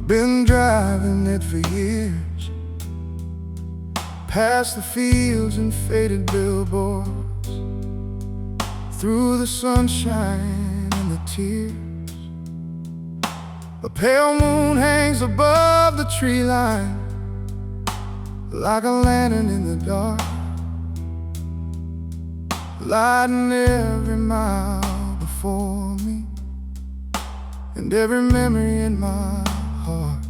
Been driving it for years, past the fields and faded billboards, through the sunshine and the tears. A pale moon hangs above the tree line, like a lantern in the dark, lighting every mile before me and every memory in my heart.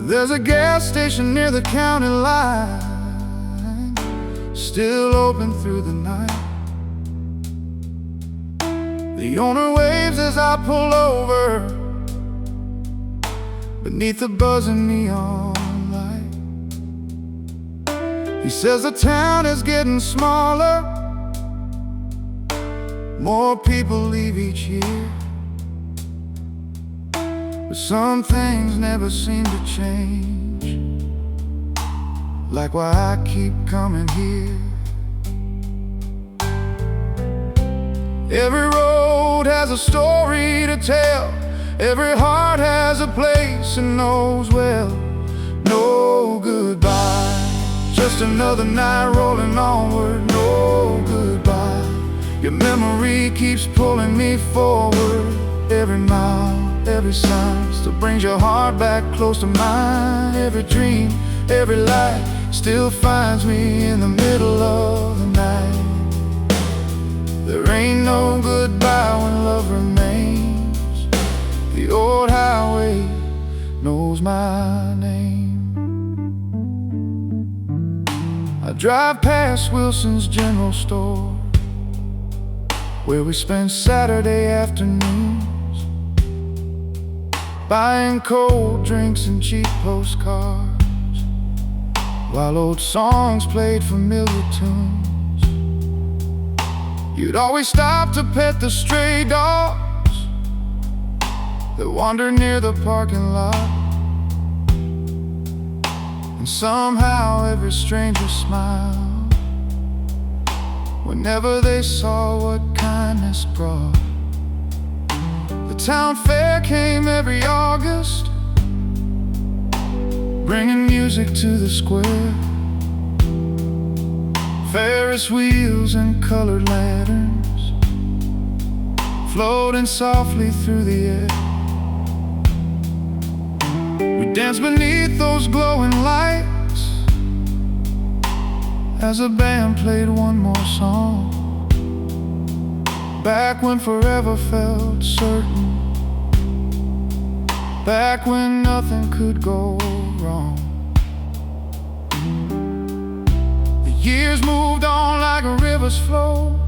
There's a gas station near the county line, still open through the night. The owner waves as I pull over beneath the buzzing neon light. He says the town is getting smaller, more people leave each year, but some things never seem to change, like why I keep coming here. Every road has a story to tell, every heart has a place and knows well. No goodbye, just another night rolling onward. No goodbye, your memory keeps pulling me forward. Every mile, every sign still brings your heart back close to mine. Every dream, every light still finds me in the middle of the night. There ain't no goodbye when love remains. The old highway knows my name. I drive past Wilson's General Store, where we spend Saturday afternoons, buying cold drinks and cheap postcards, while old songs played familiar tunes. You'd always stop to pet the stray dogs that wander near the parking lot, and somehow every stranger smiled whenever they saw what kindness brought. The town fair came every August, bringing music to the square. Ferris wheels and colored lanterns floating softly through the air. We danced beneath those glowing lights as a band played one more song. Back when forever felt certain, back when nothing could go wrong. Years moved on like rivers flow,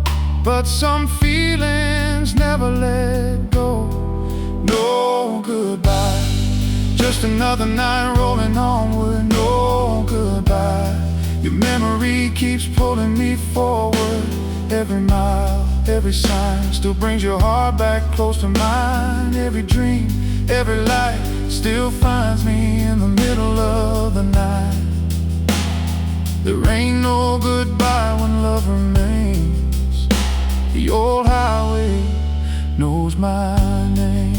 but some feelings never let go. No goodbye, just another night rolling onward. No goodbye, your memory keeps pulling me forward. Every mile, every sign still brings your heart back close to mine. Every dream, every light still finds me in the middle of the night. There ain't no goodbye when love remains. The old highway knows my name.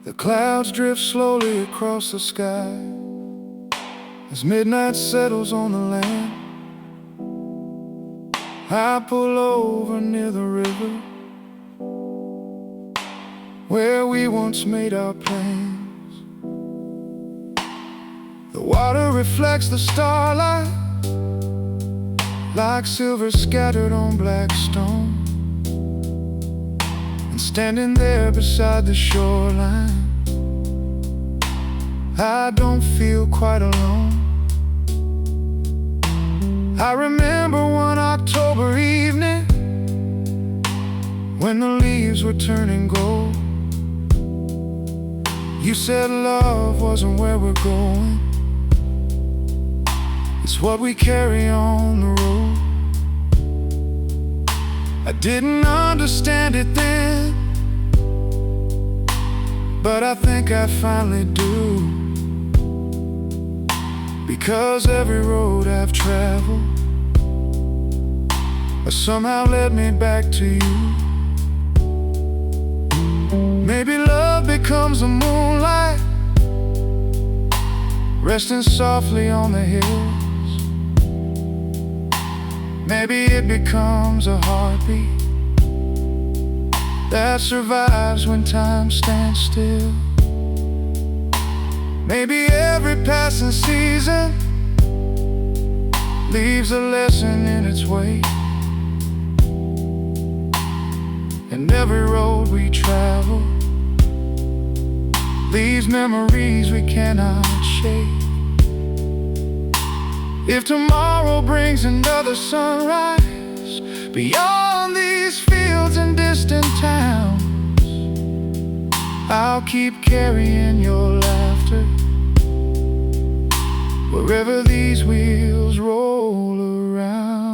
The clouds drift slowly across the sky as midnight settles on the land. I pull over near the river where we once made our plans. The water reflects the starlight like silver scattered on black stone. And standing there beside the shoreline, I don't feel quite alone. I remember one October evening when the leaves were turning gold, You said love wasn't where we're going, it's what we carry on the road. I didn't understand it then, but I think I finally do, because every road I've traveled has somehow led me back to you. Maybe love becomes the moonlight, resting softly on the hills. Maybe it becomes a heartbeat that survives when time stands still. Maybe every passing season leaves a lesson in its wake, and every road we travel leaves memories we cannot shake. If tomorrow brings another sunrise beyond these fields and distant towns, I'll keep carrying your laughter wherever these wheels roll around.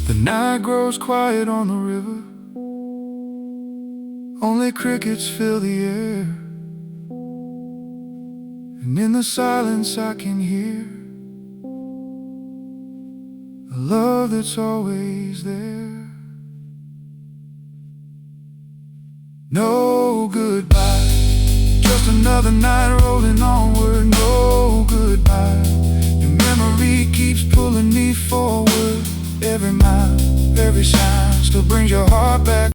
The night grows quiet on the river, only crickets fill the air, and in the silence I can hear a love that's always there. No goodbye, just another night rolling onward. No goodbye, your memory keeps pulling me forward. Every mile, every sign still brings your heart back.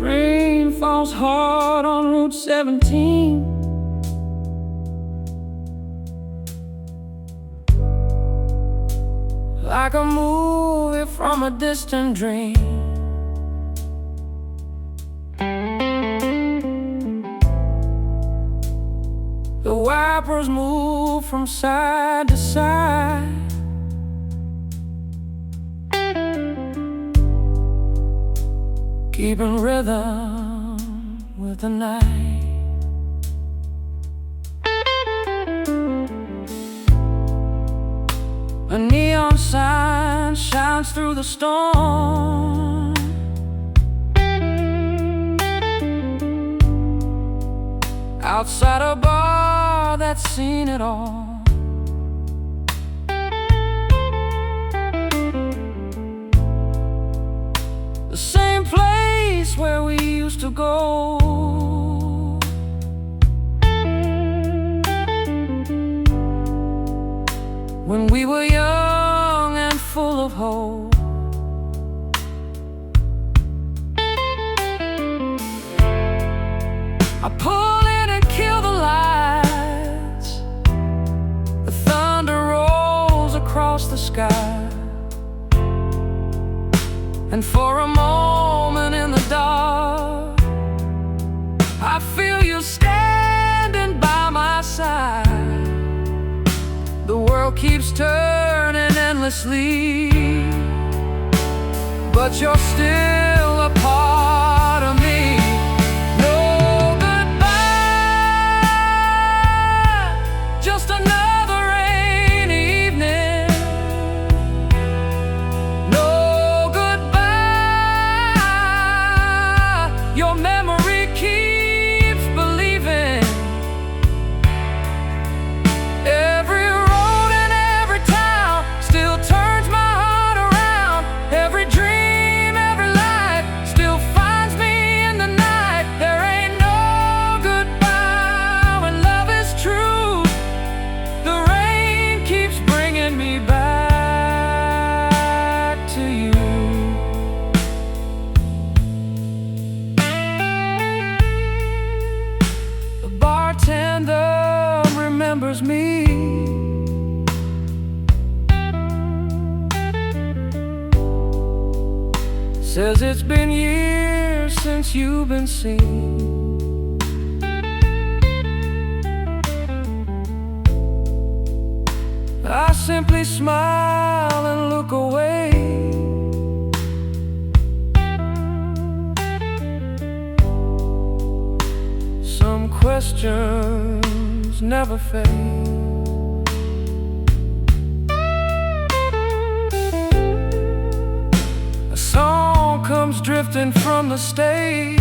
Rain falls hard on Route 17. Like a movie from a distant dream. The wipers move from side to side, keeping rhythm with the night. A neon sign shines through the storm. Outside a bar that's seen it all. The same place where we used to go. When we were young and full of hope. I pull in and kill the lights. The thunder rolls across the sky, and for a moment in the dark, I feel you standing by my side. The world keeps turning endlessly, but you're still a part of me. No goodbye, just another rainy evening. No goodbye, your memory keeps believing Says it's been years since you've been seen. I simply smile and look away. Some questions never fade. A song comes drifting from the stage.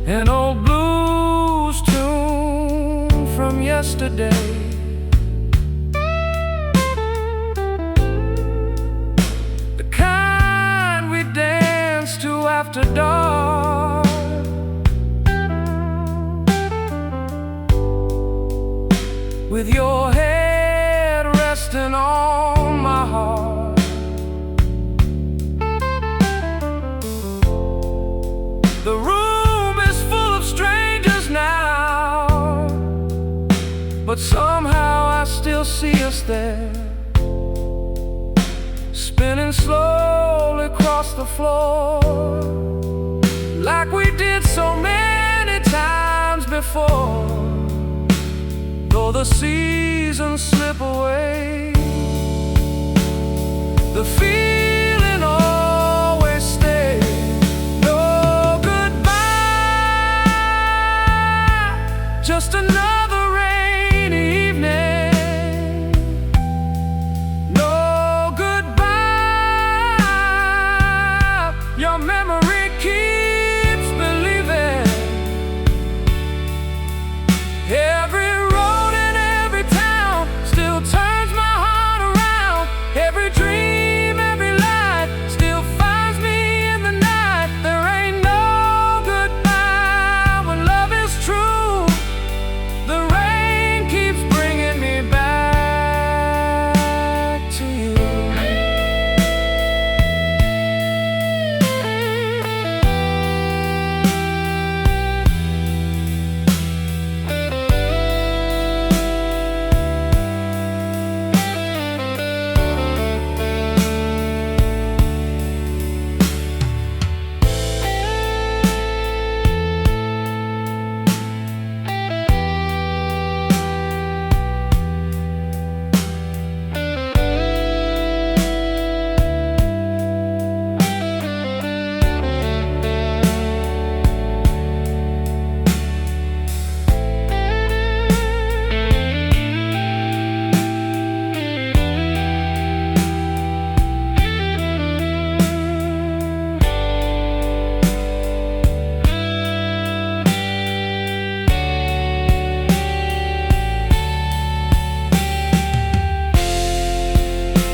An old blues tune from yesterday. The kind we dance to after dark. With your head resting on my heart. The room is full of strangers now, but somehow I still see us there, spinning slowly across the floor, like we did so many times before. Though the seasons slip away, the feeling always stays. No goodbye, just another rainy evening. No goodbye, your memory keeps believing. Every road in every town still turns my heart around. Every dream, every light still finds me in the night. There ain't no goodbye when love is true. The rain keeps bringing me back to you.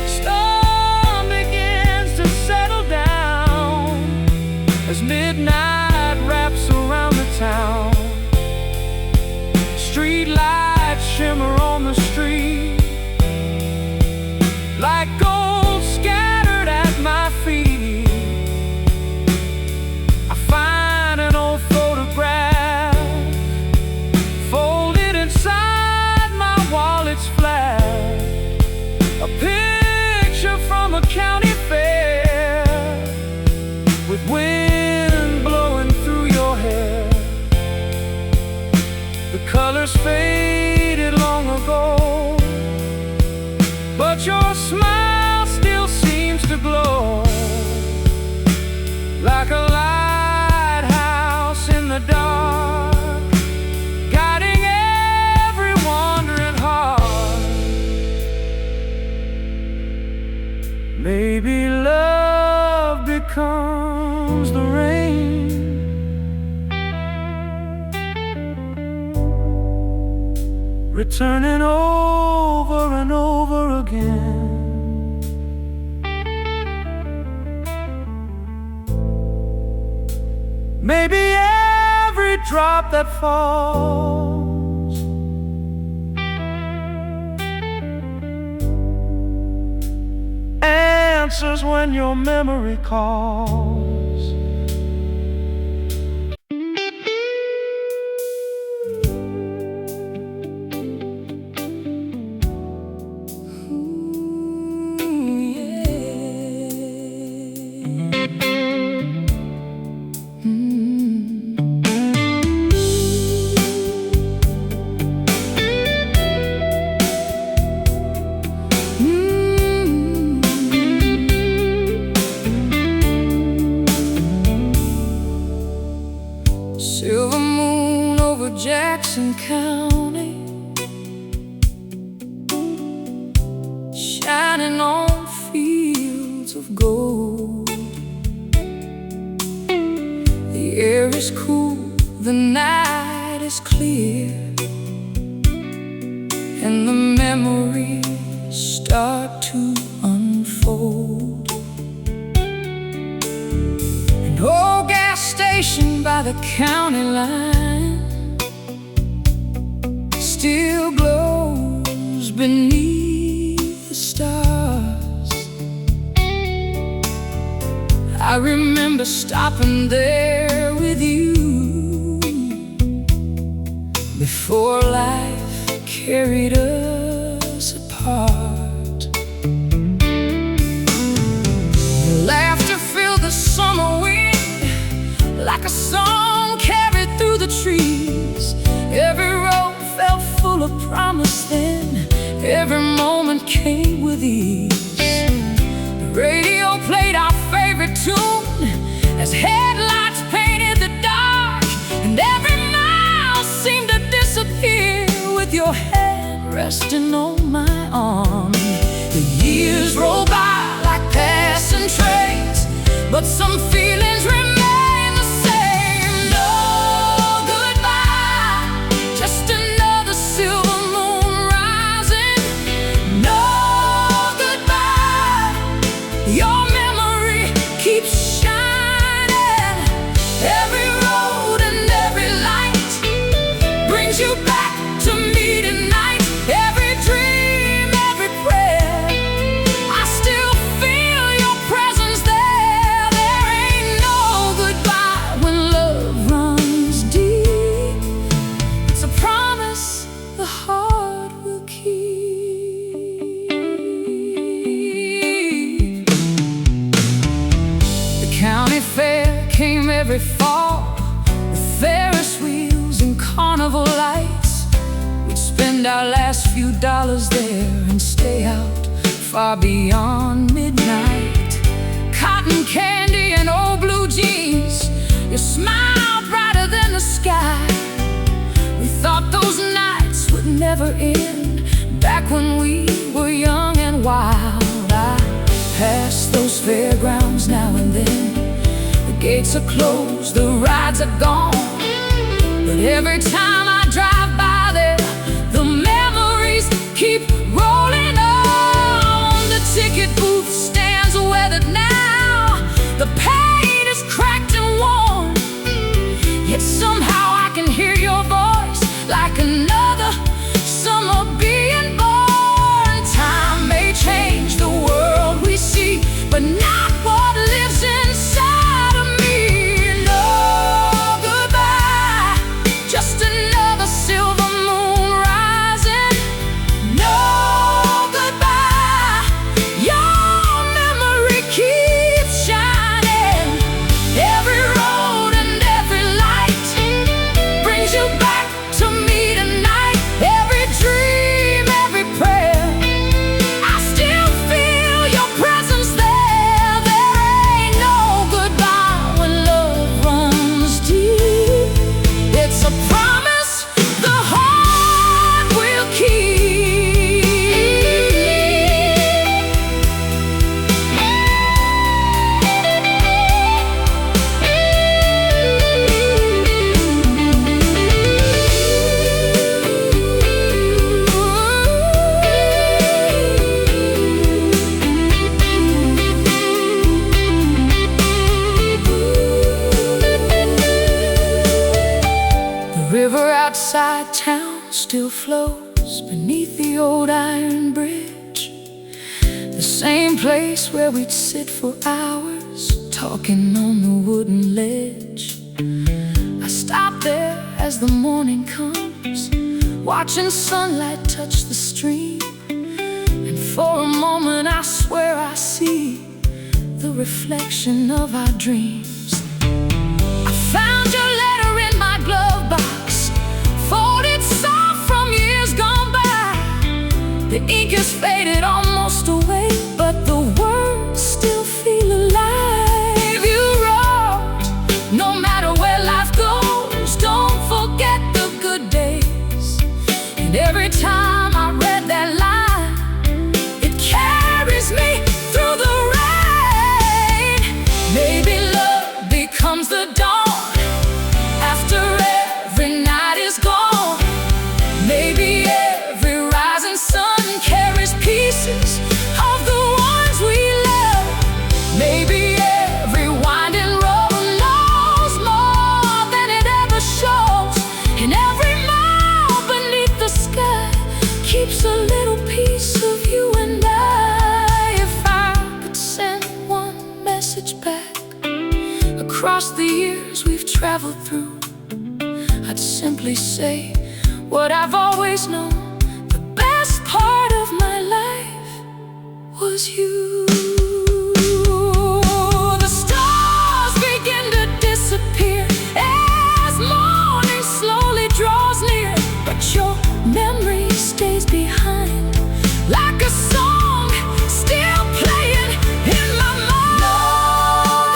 Storm begins to settle down as midnight wraps around the town. Street lights shimmer on the street like gold scattered at my feet. I find an old photograph folded inside my wallet's flap. A picture from a county fair with wind blowing through your hair. The colors faded long ago, but your smile still seems to glow like a lighthouse in the dark, guiding every wandering heart. Maybe love becomes the rain, returning over and over again. Maybe every drop that falls answers when your memory calls. Silver moon over Jackson County, shining on fields of gold. The air is cool, the night is clear, and the memories start to unfold. An old gas station by the county line still glows beneath the stars. I remember stopping there with you before life carried us apart. Your laughter filled the summer wind like a song carried through the trees. Every road felt full of promise then, every moment came with ease. The radio played our favorite tune as headlights painted the dark, and every mile seemed to disappear with your hand resting on my arm. The years roll by like passing trains, but some feelings remain the same. No goodbye, just another silver moon rising. No goodbye, your memory keeps shining. Every road and every light brings you back to me tonight. Every dream, every prayer, I still feel your presence there. There ain't no goodbye when love runs deep. It's a promise the heart will keep. The county fair came every fall, with Ferris wheels and carnival lights. We'd spend our last few dollars there and stay out far beyond midnight. Cotton candy and old blue jeans, your smile brighter than the sky. We thought those nights would never end, back when we were young and wild. I pass those fairgrounds now and then. The gates are closed, the rides are gone, but every time I drive by there, the memories keep rolling on. The ticket booth stands weathered now, the paint is cracked and worn, yet somehow I can hear your voice like another summer being born. Time may change the world we see, but not what lives inside of me. No goodbye, just another silver moon rising. No goodbye, your memory keeps shining. Every road and every light brings you back to me tonight. Every dream, every prayer, I still feel your presence there. There ain't no goodbye when love runs deep. It's a promise the heart will The river outside town still flows beneath the old iron bridge, the same place where we'd sit for hours talking on the wooden ledge. I stop there as the morning comes, watching sunlight touch the stream, and for a moment I swear I see the reflection of our dreams. I found your letter in my glove box, folded soft from years gone by. The ink has faded almost away, but the words still feel alive. You wrote, no matter where life goes, across the years we've traveled through, I'd simply say what I've always known: the best part of my life was you. The stars begin to disappear as morning slowly draws near, but your memory stays behind like a song still playing in my mind. No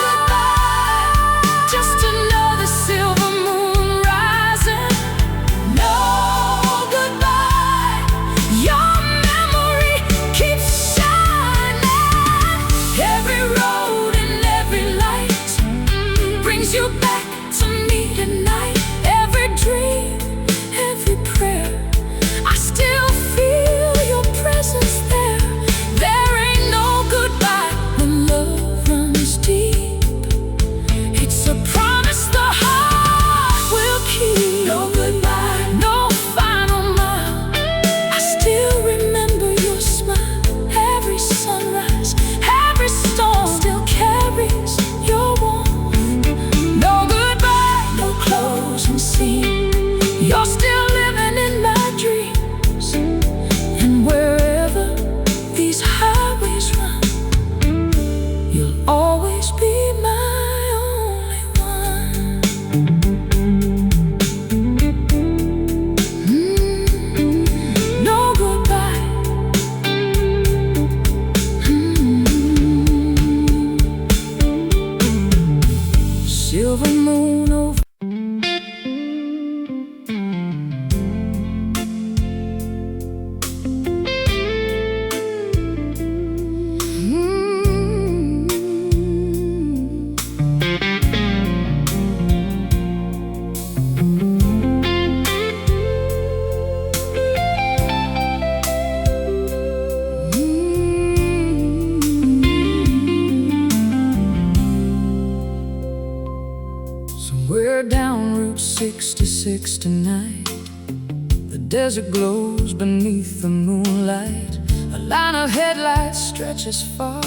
goodbye, just another silver moon rising. No goodbye, your memory keeps shining. Every road and every light brings you back to me tonight. Every dream, every prayer, I still feel your presence there. There ain't no goodbye when love runs deep. It's a promise the heart will keep. No goodbye, no final mile. I still remember your smile. Every sunrise, every storm still carries your warmth. No goodbye, no closing scene. You're still living in my dreams. And wherever these highways run, you'll always be my only one. No goodbye. Silver moon over. Somewhere down Route 66 tonight, the desert glows beneath the moonlight. A line of headlights stretches far,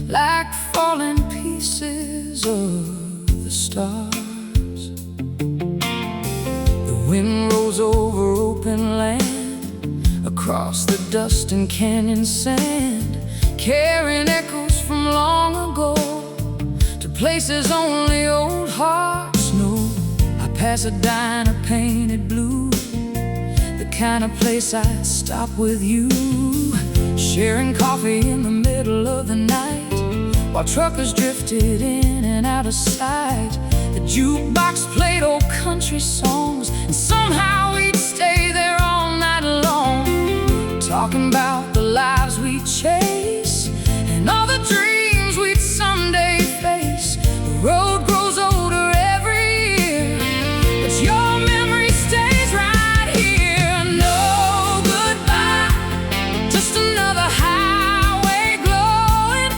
like falling pieces of the stars. The wind rolls over open land, across the dust and canyon sand, carrying echoes from long ago to places only old hearts know. I pass a diner painted blue, the kind of place I stop with you, sharing coffee in the middle of the night, while truckers drifted in and out of sight. The jukebox played old country songs, and somehow we'd stay there all night long, talking about the lives we chase and all the dreams we'd someday face. The road grows older every year, but your memory stays right here. No goodbye, just another highway glowing.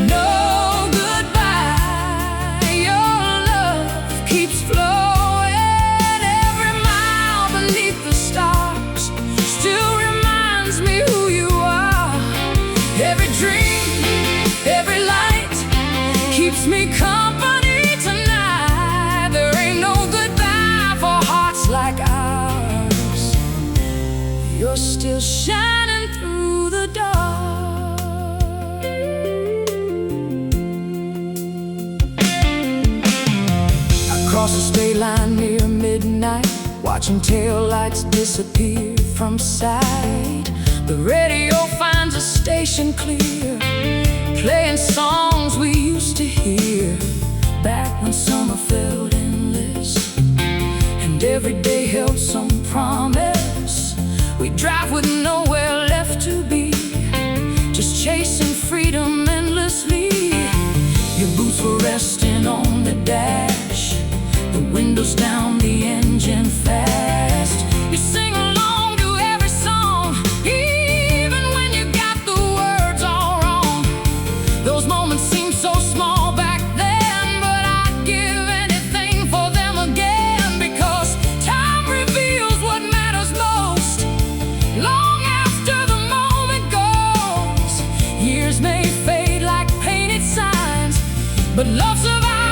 No goodbye, your love keeps flowing. Every mile beneath the stars still reminds me who you are. Every dream, every light keeps me company tonight. There ain't no goodbye for hearts like ours. You're still shining through the dark. I cross the state line near midnight, watching taillights disappear from sight. The radio finds a station clear, playing songs we used to hear back when summer felt endless and every day held some promise. We drive with nowhere left to be, just chasing freedom endlessly. Your boots were resting on the dash, the windows down, the engine fast. You sing along to every song, even when you got the words all wrong. Those moments seem so small back then, but I'd give anything for them again, because time reveals what matters most long after the moment goes. Years may fade like painted signs, but love survives.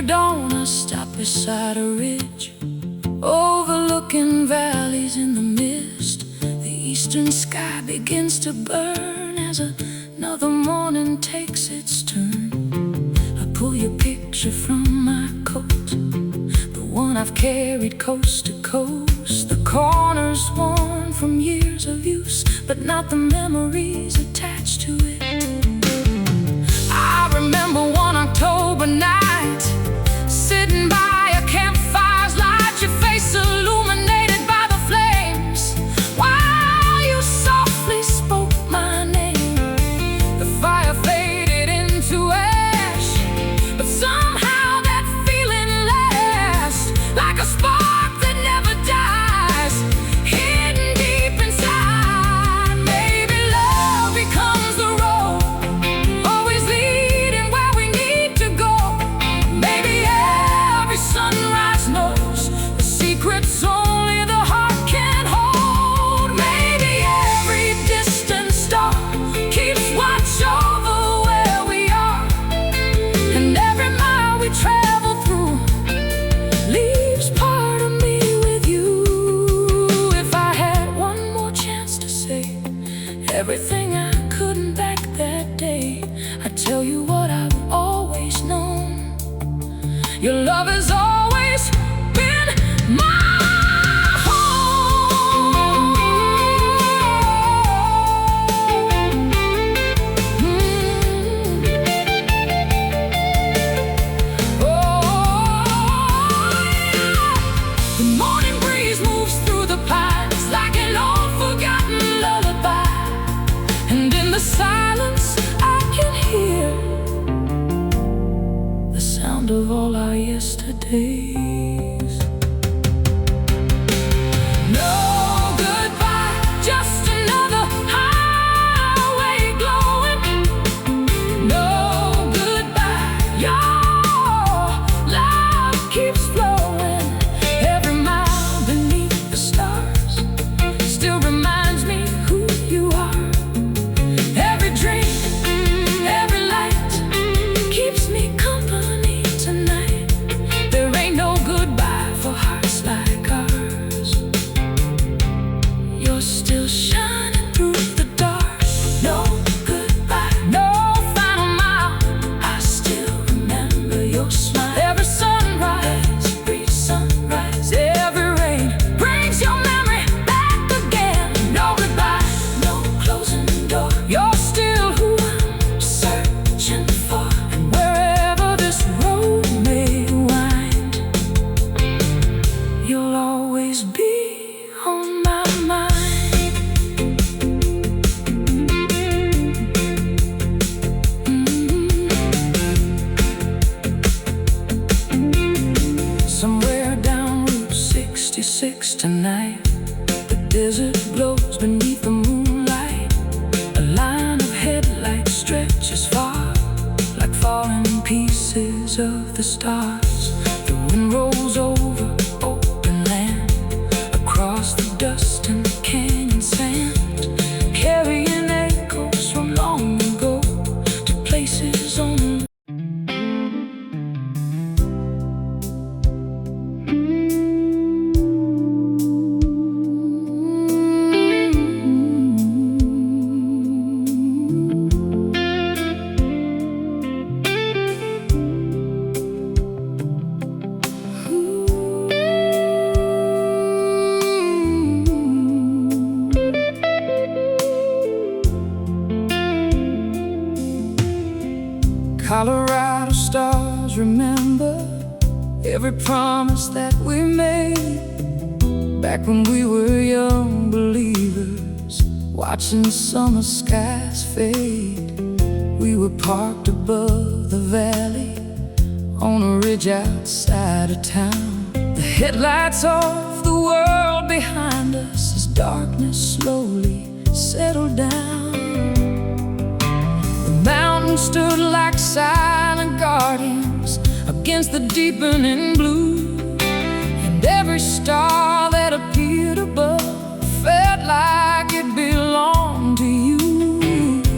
clear dawn, I stop beside a ridge, overlooking valleys in the mist. The eastern sky begins to burn as another morning takes its turn. I pull your picture from my coat, the one I've carried coast to coast. The corner's worn from years of use, but not the memories attached to it. I remember one October night, sitting by a campfire's light, your face illuminated by the flames, while you softly spoke my name. The fire faded into ash, but somehow that feeling lasts, like a spark that never dies, hidden deep inside. Maybe love becomes the road, always leading where we need to go. Maybe every sunrise knows the secrets only the heart can hold. Maybe every distant star keeps watch over where we are, and every mile we travel through leaves part of me with you. If I had one more chance to say everything I couldn't back that day, I'd tell you what I've always known. Your love has always been my home. The morning breeze moves through the pines like an old forgotten lullaby, and in the silence I can hear the sound of all our yesterdays. No goodbye, just another highway glowing. No goodbye, your love keeps flowing. Every mile beneath the stars still reminds me who you are. Every dream, every light keeps me company tonight. There ain't no goodbye for hearts like ours. You're still shining through the dark. No goodbye, no final mile. I still remember your smile. Every sunrise, every rain brings your memory back again. No goodbye, no closing door. You're still who I'm searching for, and wherever this road may wind, you'll always be on my mind. Somewhere down Route 66 tonight, the desert glows beneath the moonlight. A line of headlights stretches far, like falling pieces of the stars. The wind rolls over open land, across the dust and canyon sand, carrying echoes from long ago to places only. Colorado stars remember every promise that we made back when we were young believers, watching summer skies fade. We were parked above the valley on a ridge outside of town. The headlights of the world behind us as darkness slowly settled down. The mountains stood like silent guardians against the deepening blue, and every star that appeared above felt like it belonged to you.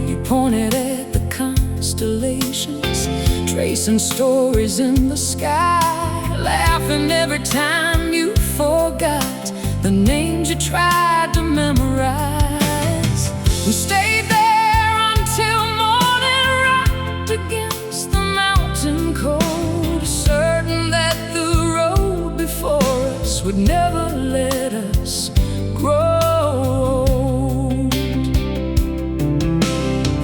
You pointed at the constellations, tracing stories in the sky, laughing every time you forgot the names you tried to memorize. We stayed there until morning, rocked against the mountain cold, certain that the road before us would never let us grow.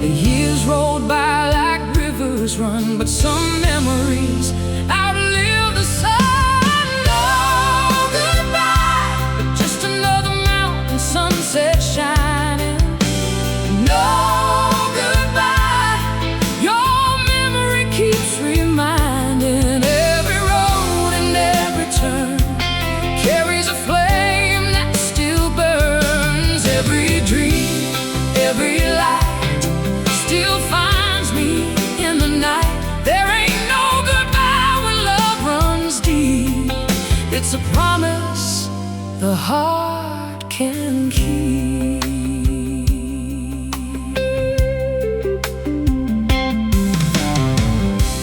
The years rolled by like rivers run, but some memories outlive the sun. No goodbye, but just another mountain sunset shining. No goodbye, your memory keeps reminding. Every road and every turn carries a flame that still burns. Every dream, every light still finds me in the night. There ain't no goodbye when love runs deep. It's a promise the heart can keep.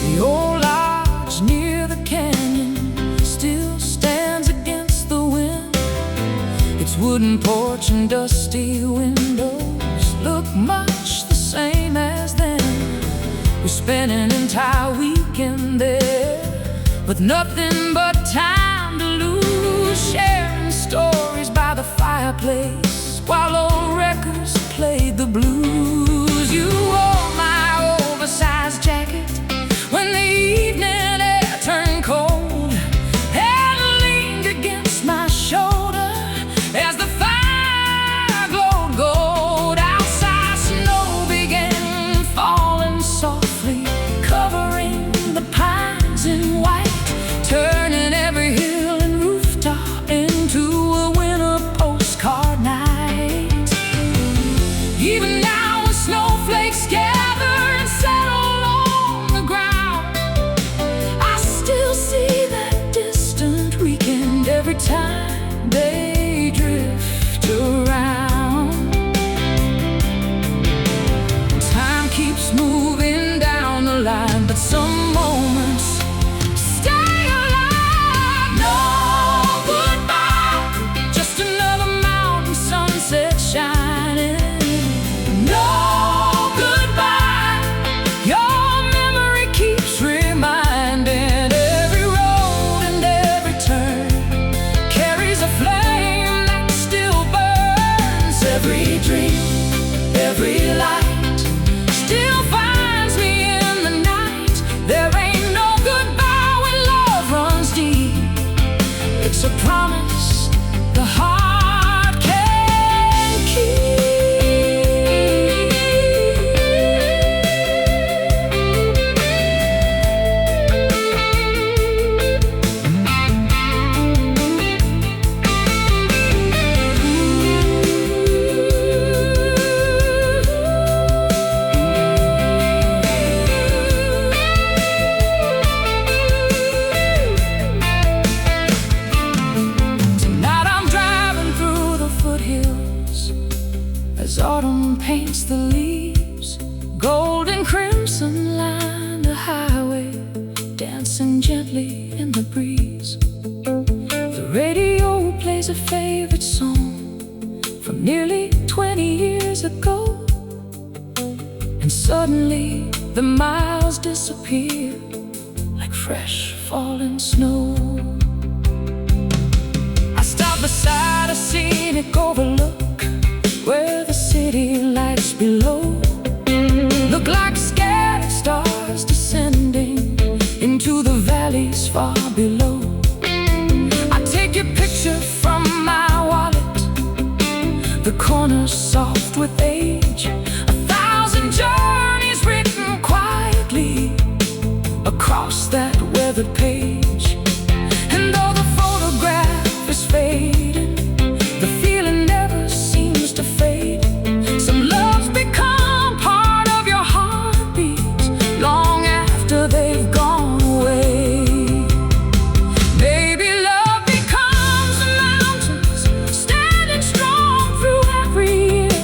The old lodge near the canyon still stands against the wind. Its wooden porch and dusty windows look much the same as then. We spent an entire weekend there with nothing but time to lose, sharing stories by the fireplace while old records played the blues. You wore my oversized jacket when the evening air turned cold, and leaned against my shoulder as the fire glowed gold. Outside, snow began falling softly, covering the pines in white, turning every hill and rooftop into a winter postcard night. Even now, when snowflakes gather and settle on the ground, I still see that distant weekend every time they drift around. Time keeps moving down the line, but some moments stay alive. No goodbye, just another mountain sunset shining. No goodbye, your memory keeps reminding. Every road and every turn carries a flame that still burns. Every dream, every light still finds me in the night. There ain't no goodbye when love runs deep. It's a promise the heart can keep. Tonight I'm driving through the foothills as autumn paints the leaves. Gold and crimson line the highway, dancing gently in the breeze. The radio plays a favorite song from nearly 20 years ago, and suddenly the miles disappear like fresh fallen snow. I stop beside a scenic overlook where the city lights below look like scattered stars descending into the valleys far below. I take your picture from my wallet, the corners soft with age, 1,000 journeys written quietly across that weathered page. And though the photograph is fading, the feeling never seems to fade. Some loves become part of your heartbeat long after they've gone away. Maybe love becomes the mountains standing strong through every year,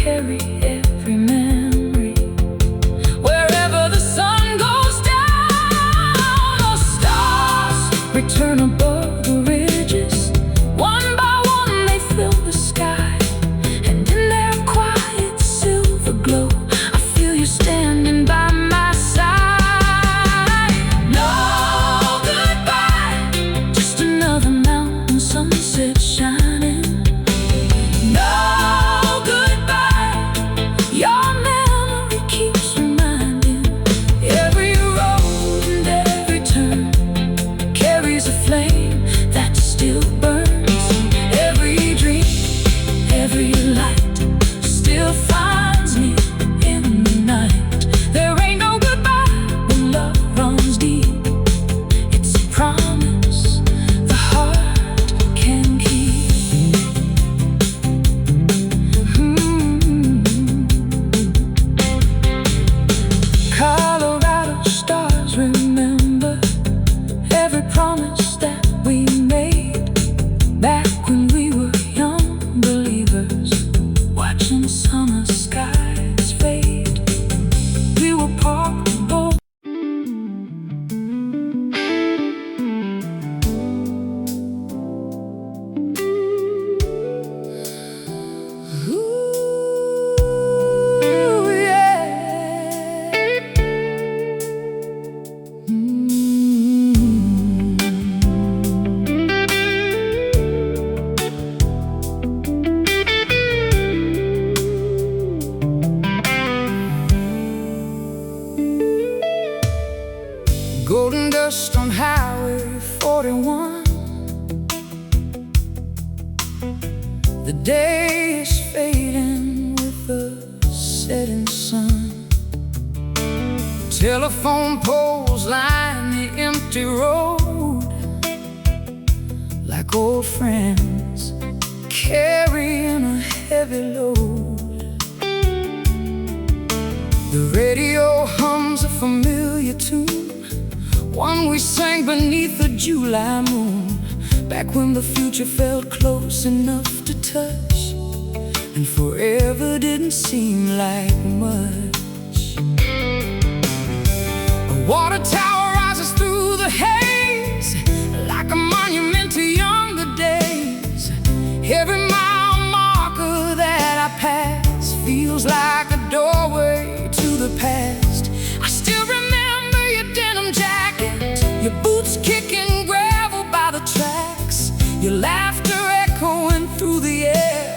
carry every memory. Wherever the sun goes down, those stars return above the ridges. One by one they fill the sky, and in their quiet silver glow, I feel you standing by my side. No goodbye, just another mountain sunset shining. No goodbye, your memory keeps reminding. Every road and every turn carries a flame that still burns. Every dream, every light still finds me in the night. There ain't no goodbye when love runs deep. It's a promise the heart can keep. Colorado stars remember every promise that we made back when we were young believers, watching summer skies fade. We were parked both. Ooh, yeah. Golden dust on Highway 41. The day is fading with the setting sun. Telephone poles line the empty road, like old friends carrying a heavy load. The radio hums a familiar tune, one we sang beneath the July moon, back when the future felt close enough to touch, and forever didn't seem like much. A water tower rises through the haze, like a monument to younger days. Every mile marker that I pass feels like a doorway to the past. I still remember your denim jacket, your boots kicking gravel by the tracks, your laughter echoing through the air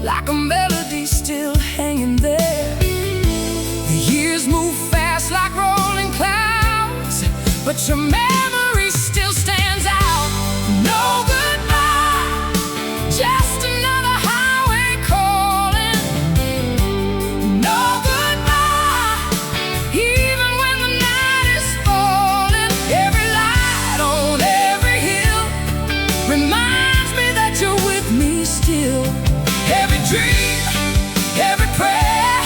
like a melody still hanging there. The years move fast like rolling clouds, but your memory still stands out. No goodbye, just another highway calling. No goodbye, even when the night is falling. Every light on every hill reminds me that you're with me still. Every dream, every prayer,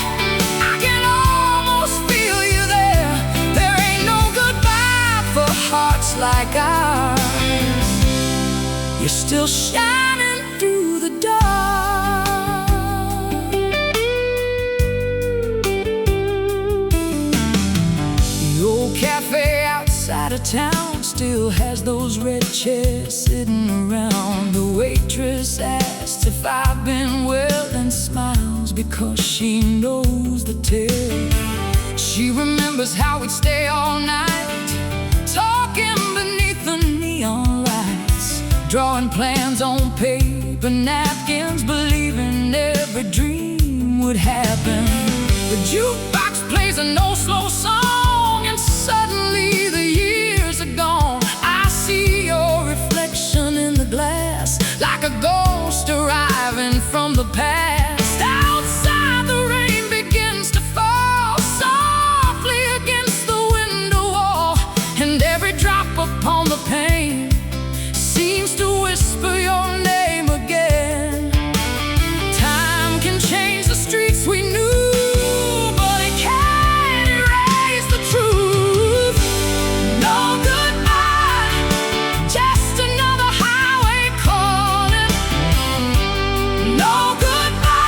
I can almost feel you there. There ain't no goodbye for hearts like ours. You're still shining through the dark. The old cafe outside of town still has those red chairs sitting around. The waitress asks if I've been well and smiles because she knows the tale. She remembers how we'd stay all night, talking beneath the neon lights, drawing plans on paper napkins, believing every dream would happen. The jukebox plays an old slow song, and suddenly the years are gone. I see your reflection in the glass, like a ghost arriving from the past. Outside the rain begins to fall softly against the window wall, and every drop upon the pane seems to whisper your name again. Time can change the streets we knew, but it can't erase the truth. No goodbye, just another highway calling. No goodbye.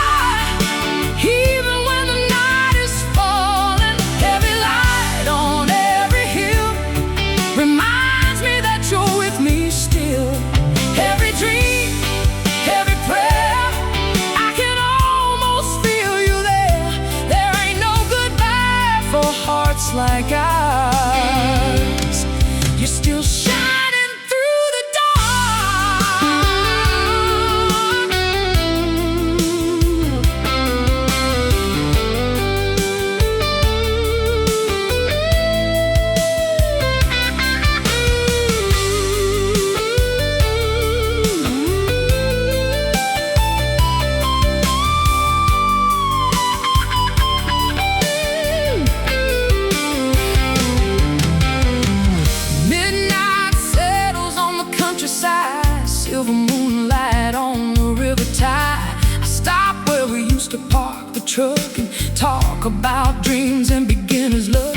countryside, silver moonlight on the river tide. I stop where we used to park the truck and talk about dreams and beginner's luck.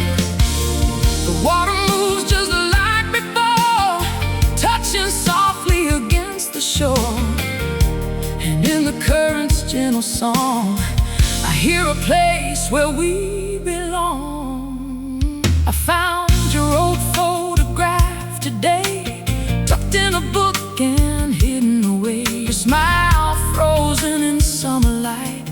The water moves just like before, touching softly against the shore. And in the current's gentle song, I hear a place where we belong. I found your old photograph today, tucked in a book and hidden away. Your smile frozen in summer light,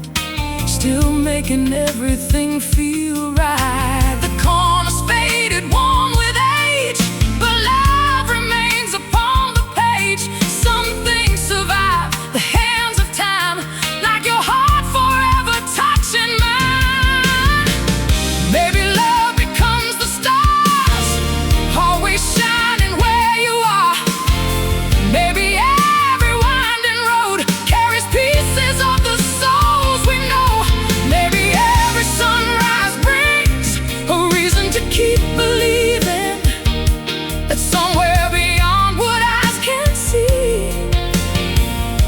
still making everything feel right. The corner's faded, worn with age, but love remains upon the page. Some things survive the hands of time, like your heart forever touching mine. Maybe love becomes the stars, always shining where you are. Maybe every winding road carries pieces of the souls we know. Maybe every sunrise brings a reason to keep believing that somewhere beyond what eyes can see,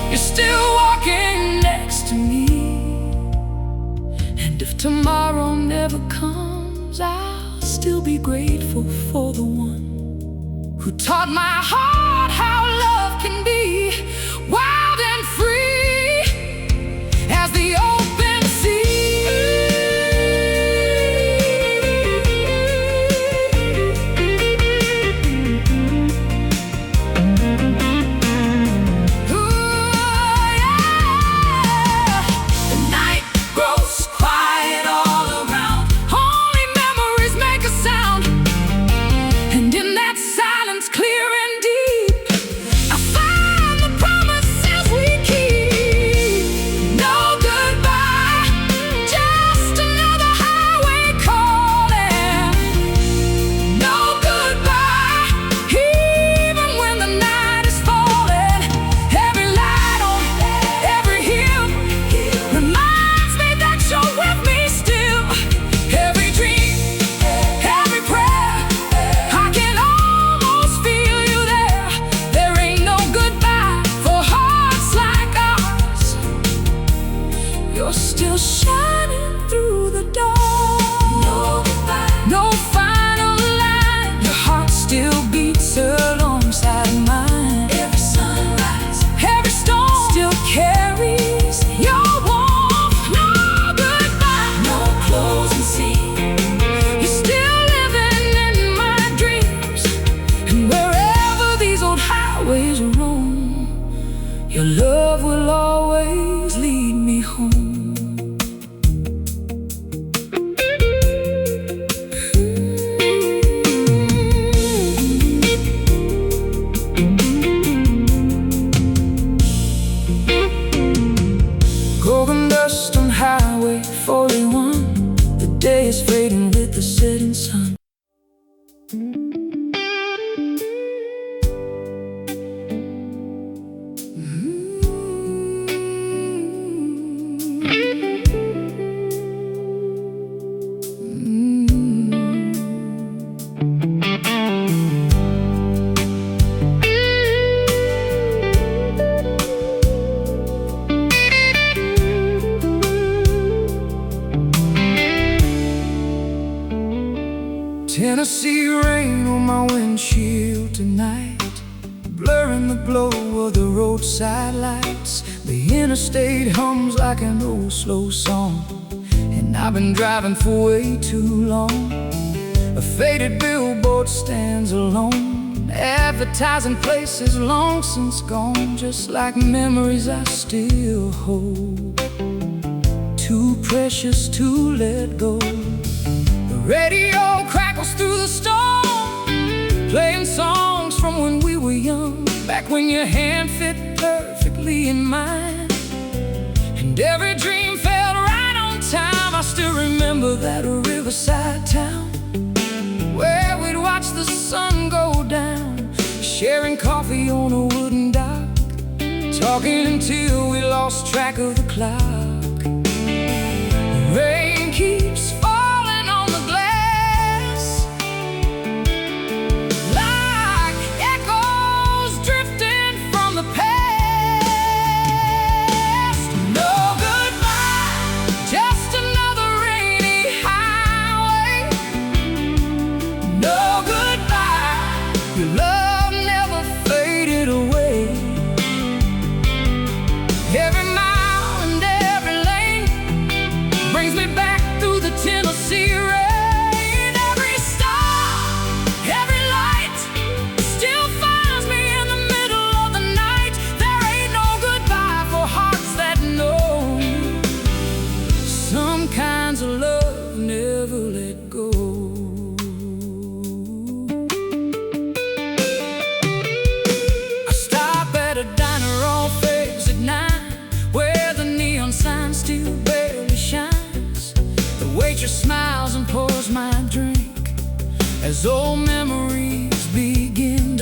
you're still walking next to me. And if tomorrow never comes, I'll still be grateful for the one who taught my heart how love can be, wild and free as the open sea. Ooh, yeah. The night grows quiet all around, only memories make a sound. And in that silence, clear and deep, I find the promises we keep. No goodbye, just another highway calling. No goodbye, even when the night is falling. Every light on every hill reminds me that you're with me still. Every dream, every prayer, I can almost feel you there. There ain't no goodbye for hearts like ours. You're still shining through the dark. No goodbye, no final line. Your heart still beats alongside mine. Every sunrise, every storm still carries your warmth. No goodbye, no closing scene. You're still living in my dreams, and wherever these old highways roam, your love will always lead me home. Golden dust on Highway 41, the day is fading with the setting sun. Tennessee rain on my windshield tonight, blurring the glow of the roadside lights. The interstate hums like an old slow song, and I've been driving for way too long. A faded billboard stands alone, advertising places long since gone, just like memories I still hold, too precious to let go. The radio crackles through the storm, playing songs from when we were young, back when your hand fit perfectly in mine, and every dream felt right on time. I still remember that riverside town where we'd watch the sun go down, sharing coffee on a wooden dock, talking until we lost track of the clock. The rain keeps falling on the glass, like echoes drifting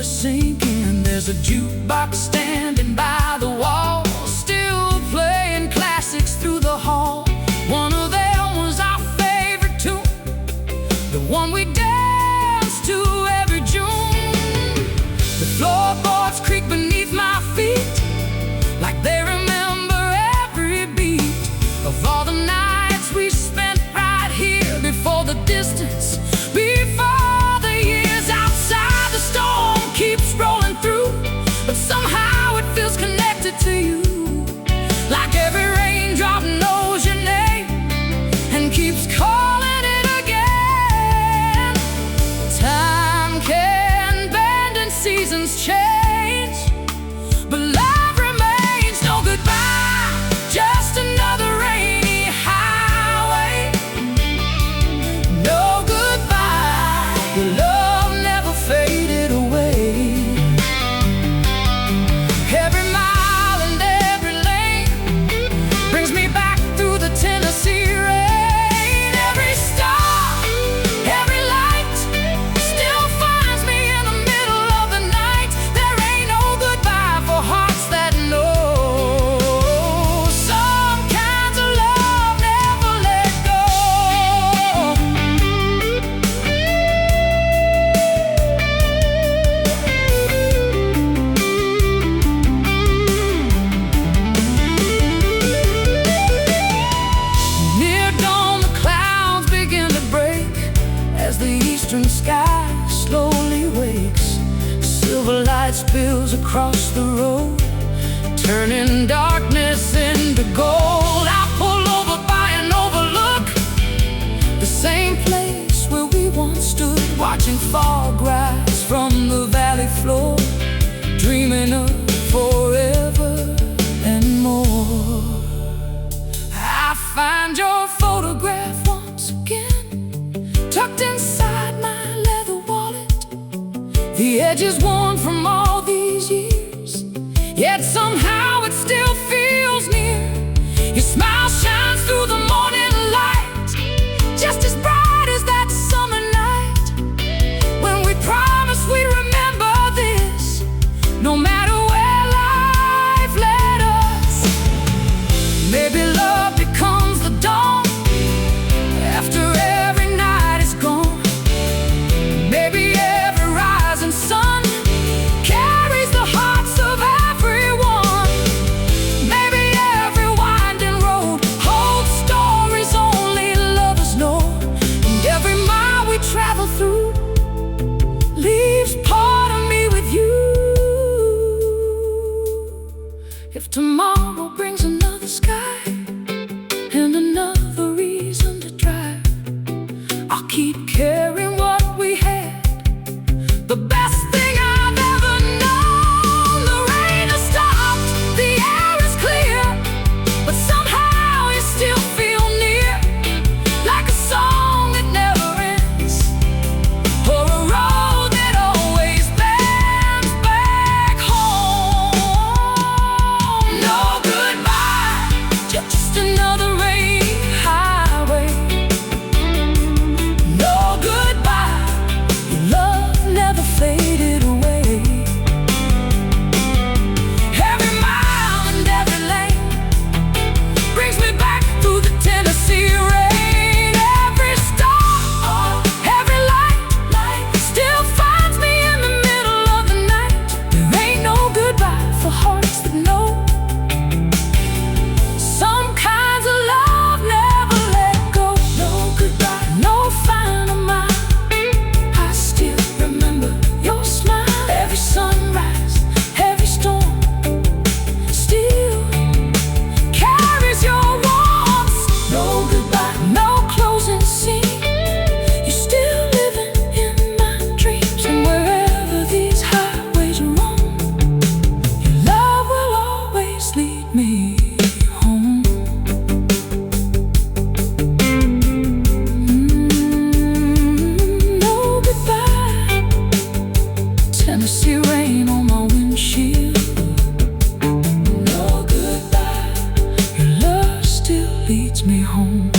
are sinking. There's a jukebox standing by the wall, still playing classics through the hall. One of them was our favorite tune, the one we danced to every June. The floorboards creak beneath my feet like they remember every beat of all the nights we spent right here, before the distance, before the years. Outside the storm keeps rolling through, but somehow it feels connected to you, like every raindrop knows your name and keeps calling it again. Time can bend and seasons change, but love remains. No goodbye, just another rainy highway. No goodbye, your love never faded away. Every mile and every lane brings me back through the Tennessee rain. Every star, every light still finds me in the middle of the night. There ain't no goodbye for hearts that know. Some kinds of love never let go. Near dawn, the clouds begin to break as the eastern sky slowly wakes. Silver light spills across the road, turning darkness into gold. I pull over by an overlook, the same place where we once stood, watching fog rise from the valley floor, dreaming of forever and more. I find your photograph once again, tucked inside my leather wallet. The edge is worn from all these years, yet somehow it still feels near. Your smile shines through the morning light, just as bright as that summer night when we promised we'd remember this, no matter where life led us. Maybe love becomes the dawn after every night is gone. Maybe every rising sun carries the hearts of everyone. Maybe every winding road holds stories only lovers know. And every mile we travel through leaves part of me with you. If tomorrow brings another sky and another reason to drive, I'll keep carrying what we had, the best thing I've ever known. The rain has stopped, the air is clear, but somehow you still feel near, like a song that never ends, or a road that always bends back home. No goodbye, just another rainy highway. No goodbye, your love never faded away. Every mile and every lane brings me back through the Tennessee rain. Every star, every light still finds me in the middle of the night. There ain't no goodbye for hearts that know. Some kinds of love never let go. No goodbye, no final mile. I still remember your smile. Every sunrise, every storm still carries your warmth. No goodbye, no closing scene. You're still living in my dreams, and wherever these highways roam, your love will always lead me home. No goodbye, Tennessee rain on my windshield. No goodbye, your love still leads me home.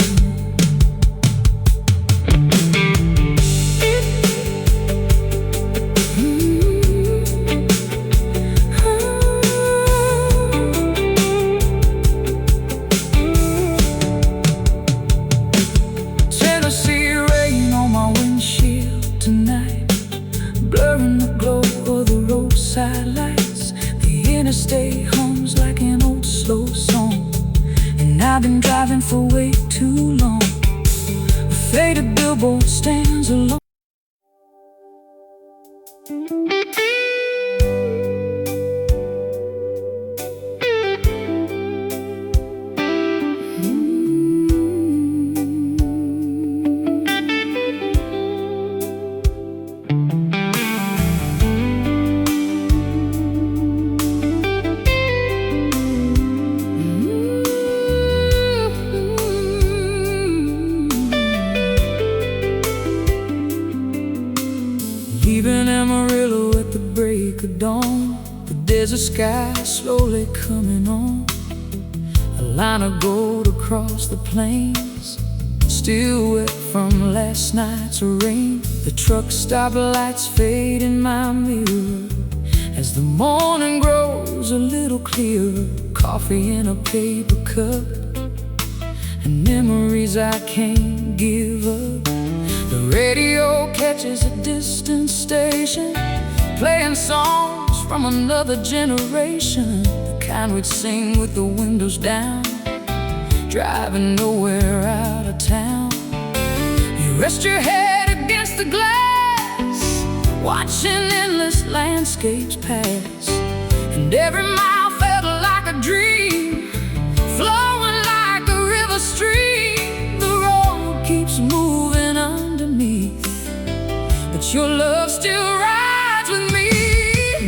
of dawn, but there's a sky slowly coming on. A line of gold across the plains, still wet from last night's rain. The truck stop lights fade in my mirror as the morning grows a little clearer. Coffee in a paper cup and memories I can't give up. The radio catches a distant station, playing songs from another generation, the kind we'd sing with the windows down, driving nowhere out of town. You rest your head against the glass, watching endless landscapes pass, and every mile felt like a dream, flowing like a river stream. The road keeps moving underneath, but your love still rides with me.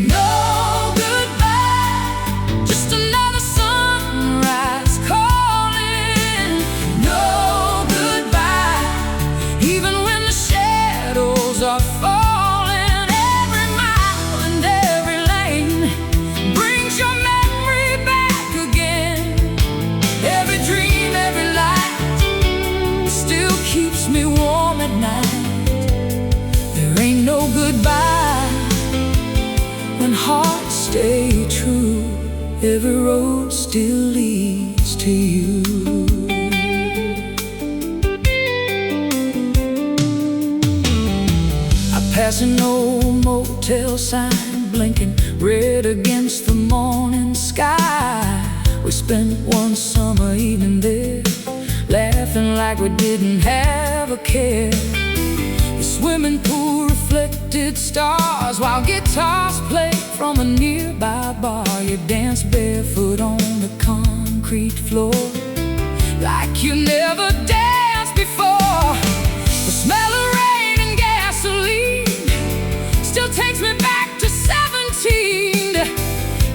No goodbye, just another sunrise calling. No goodbye, even when the shadows are falling. Every mile and every lane brings your memory back again. Every dream, every light still keeps me warm at night. There ain't no goodbye when hearts stay true. Every road still leads to you. I pass an old motel sign, blinking red against the morning sky. We spent one summer evening there, laughing like we didn't have a care. The swimming pool reflected stars while guitars played from a nearby bar. You danced barefoot on the concrete floor like you never danced before. The smell of rain and gasoline still takes me back to 17, to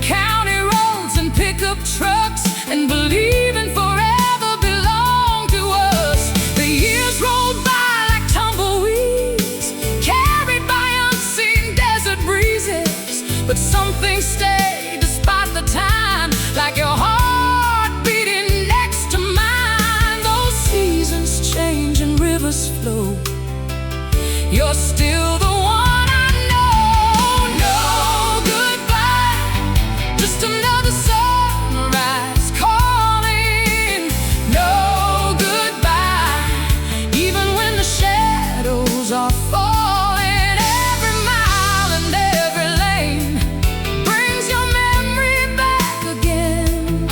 county roads and pickup trucks, and believing forever belonged to us. The years rolled by like tumbleweeds, carried by unseen desert breezes, but some things stay despite the time, like your heart beating next to mine. Those seasons change and rivers flow, you're still the one I know. No goodbye, just another sunrise calling. No goodbye, even when the shadows are falling. Every mile and every lane brings your memory back again.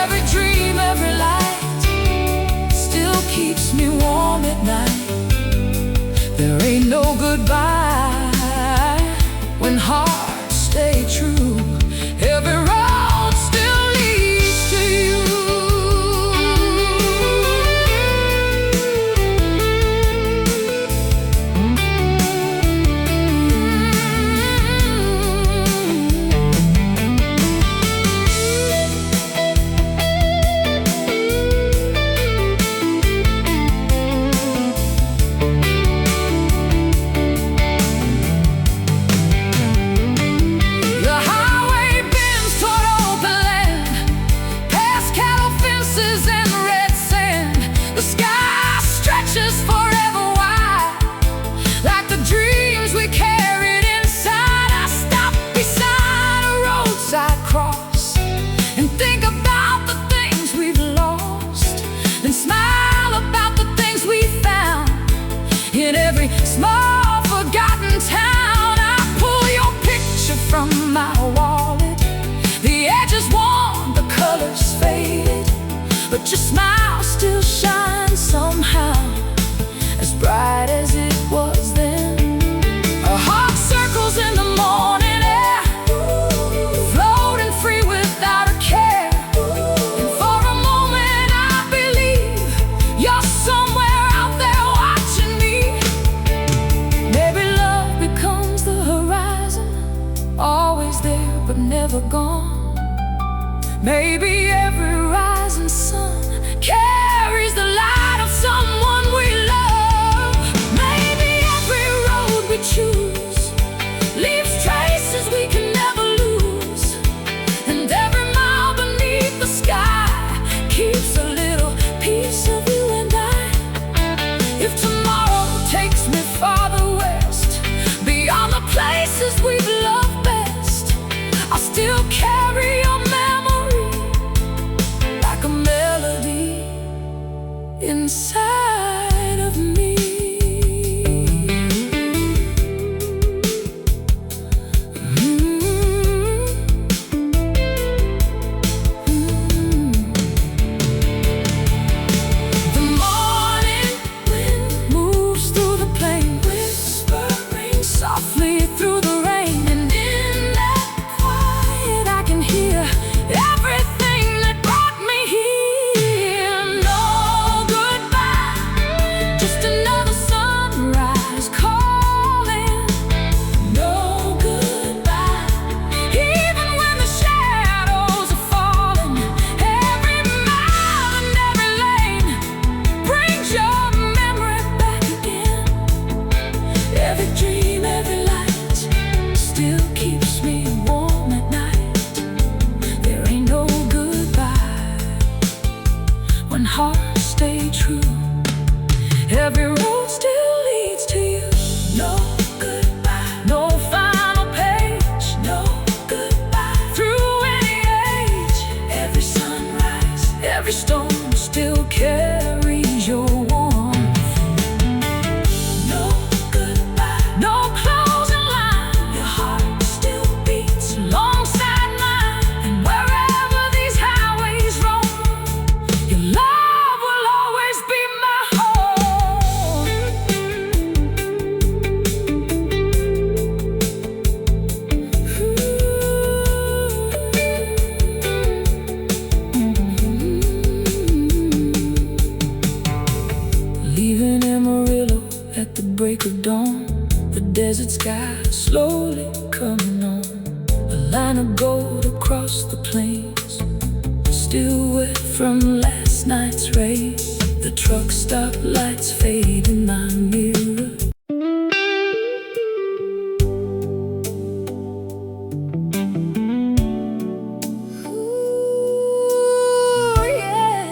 Every dream, every light still keeps me warm at night. There ain't no goodbye when hearts stay true. Every road still leads to you. The highway bends toward open land, past cattle fences and red sand. The sky stretches forever wide, like the dreams we carried inside. I stop beside a roadside cross and think about the things we've lost, and smile about the things we found. In every small forgotten town, I pull your picture from my wallet. The edges worn, the colors faded, but your smile still shines somehow, as bright as it was then. Our heart circles in the morning air, floating free without a care. And for a moment I believe you're somewhere out there watching me. Maybe love becomes the horizon, always there but never gone. Maybe every rising sun carries the light of someone we love. Maybe every road we choose leaves traces we can line of gold across the plains, still wet from last night's rain. The truck stop lights fade in my mirror. Ooh, yeah.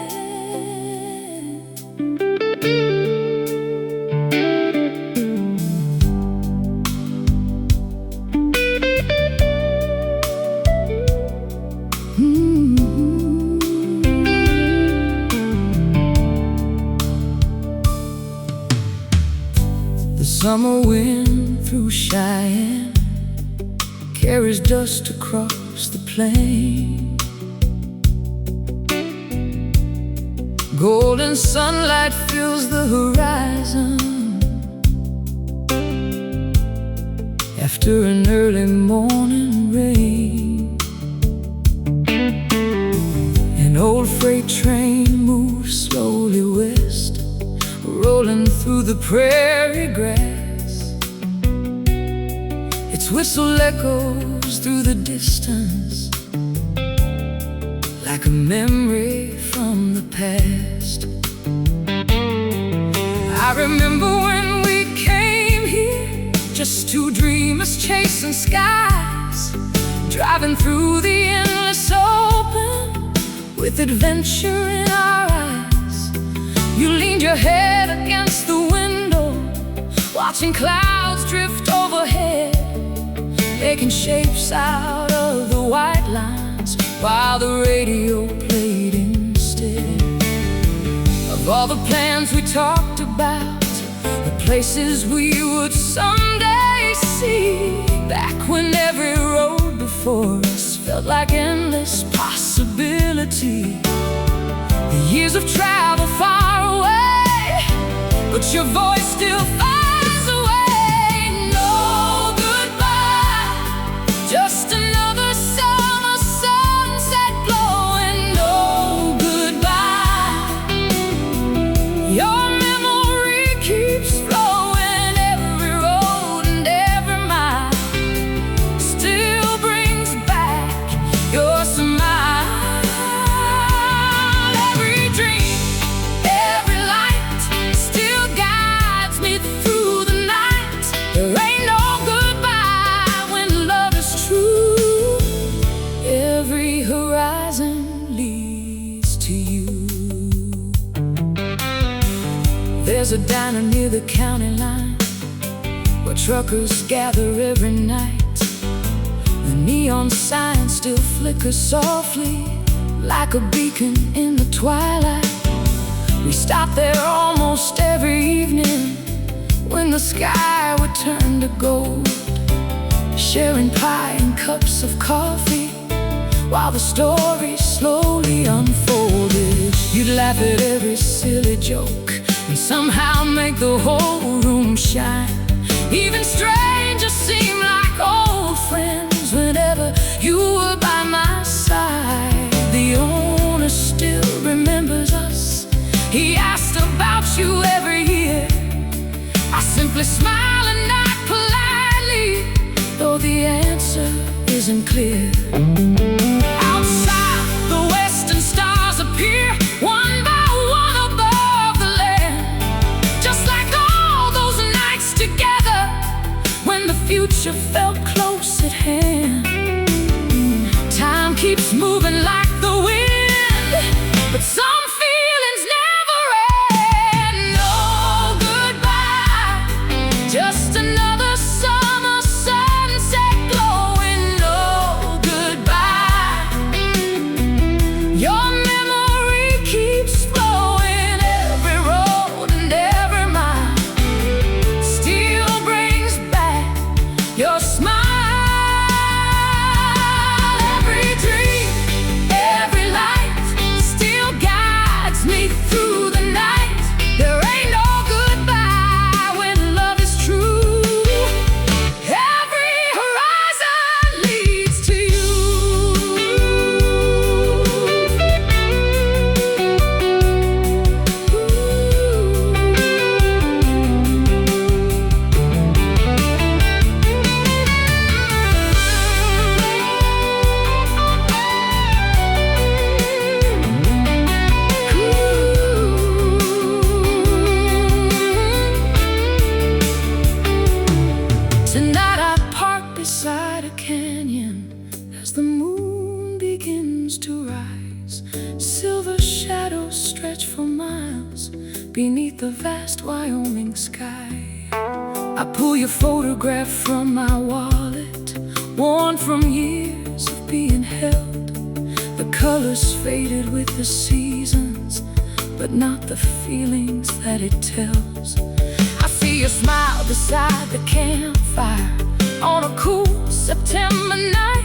The summer wind through Cheyenne carries dust across the plain. Golden sunlight fills the horizon after an early morning rain. An old freight train moves slowly west, rolling through the prairie grass. Its whistle echoes through the distance like a memory from the past. I remember when we came here, just two dreamers chasing skies, driving through the endless open with adventure in our eyes. You leaned your head against the window, watching clouds drift overhead, making shapes out of the white lines while the radio played instead. Of all the plans we talked about, the places we would someday see, back when every road before us felt like endless possibility. The years of travel far away, but your voice still finds a way. No goodbye, just another summer sunset glowing. No goodbye, your memory keeps flowing. Every road and every mile still brings back your smile. Every dream, every light still guides me through the night. There ain't no goodbye when love is true. Every horizon leads to you. There's a diner near the county line where truckers gather every night. The neon sign still flickers softly like a beacon in the twilight. We stop there almost every evening when the sky would turn to gold, sharing pie and cups of coffee while the story slowly unfolded. You'd laugh at every silly joke and somehow make the whole room shine. Even strangers seem like old friends whenever you were by my side. The owner still remembers us. He asked about you every year. I simply smile and nod politely, though the answer isn't clear. Outside, the western stars appear one by one above the land, just like all those nights together when the future felt close at hand. Time keeps moving like the wind, but some feelings never end. No goodbye, just another summer sunset glowing. No goodbye. begins to rise. Silver shadows stretch for miles beneath the vast Wyoming sky. I pull your photograph from my wallet, worn from years of being held. The colors faded with the seasons, but not the feelings that it tells. I see your smile beside the campfire on a cool September night.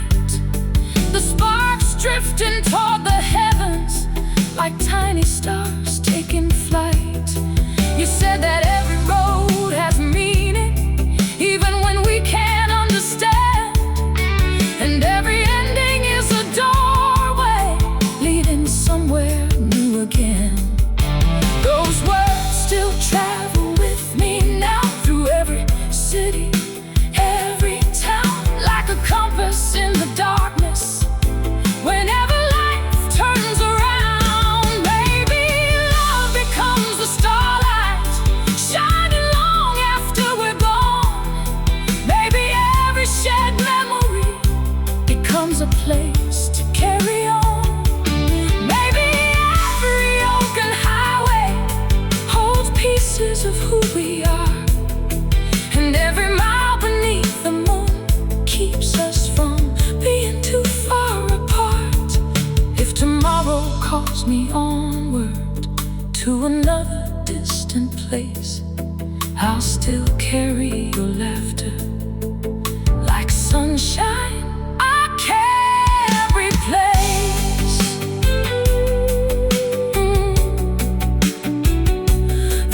The sparks drifting toward the heavens like tiny stars taking flight. You said that every road has meaning, even when we can't understand. And every ending is a doorway leading somewhere new again. Those words still travel with me now, through every city, every town, like a compass in the darkness. Whenever life turns around, maybe love becomes the starlight, shining long after we're gone. Maybe every shared memory becomes a place to carry on. Maybe every open highway holds pieces of who we are, and every mile beneath the moon keeps us from being too far apart. If tomorrow calls me onward to another distant place, I'll still carry your laughter like sunshine I can't replace.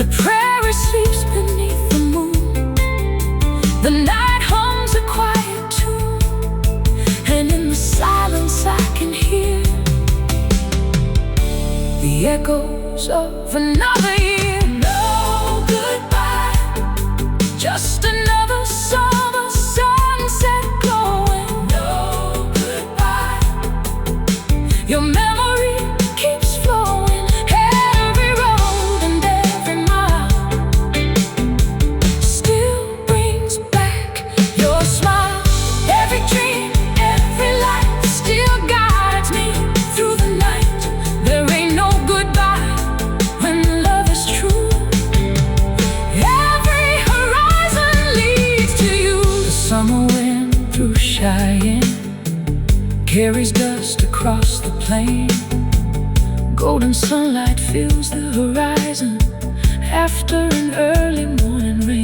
The prairie sleeps beneath the moon, the night hums a quiet tune, and in the silence I can hear the echoes of another year. No goodbye, just another summer sunset glowing. No goodbye, your memory keeps flowing. Every road and every mile still brings back your smile. Every dream, every light still guides me through the night. There ain't no goodbye when love is true. Every horizon leads to you. The summer wind through Cheyenne carries dust across the plain. Golden sunlight fills the horizon after an early morning rain.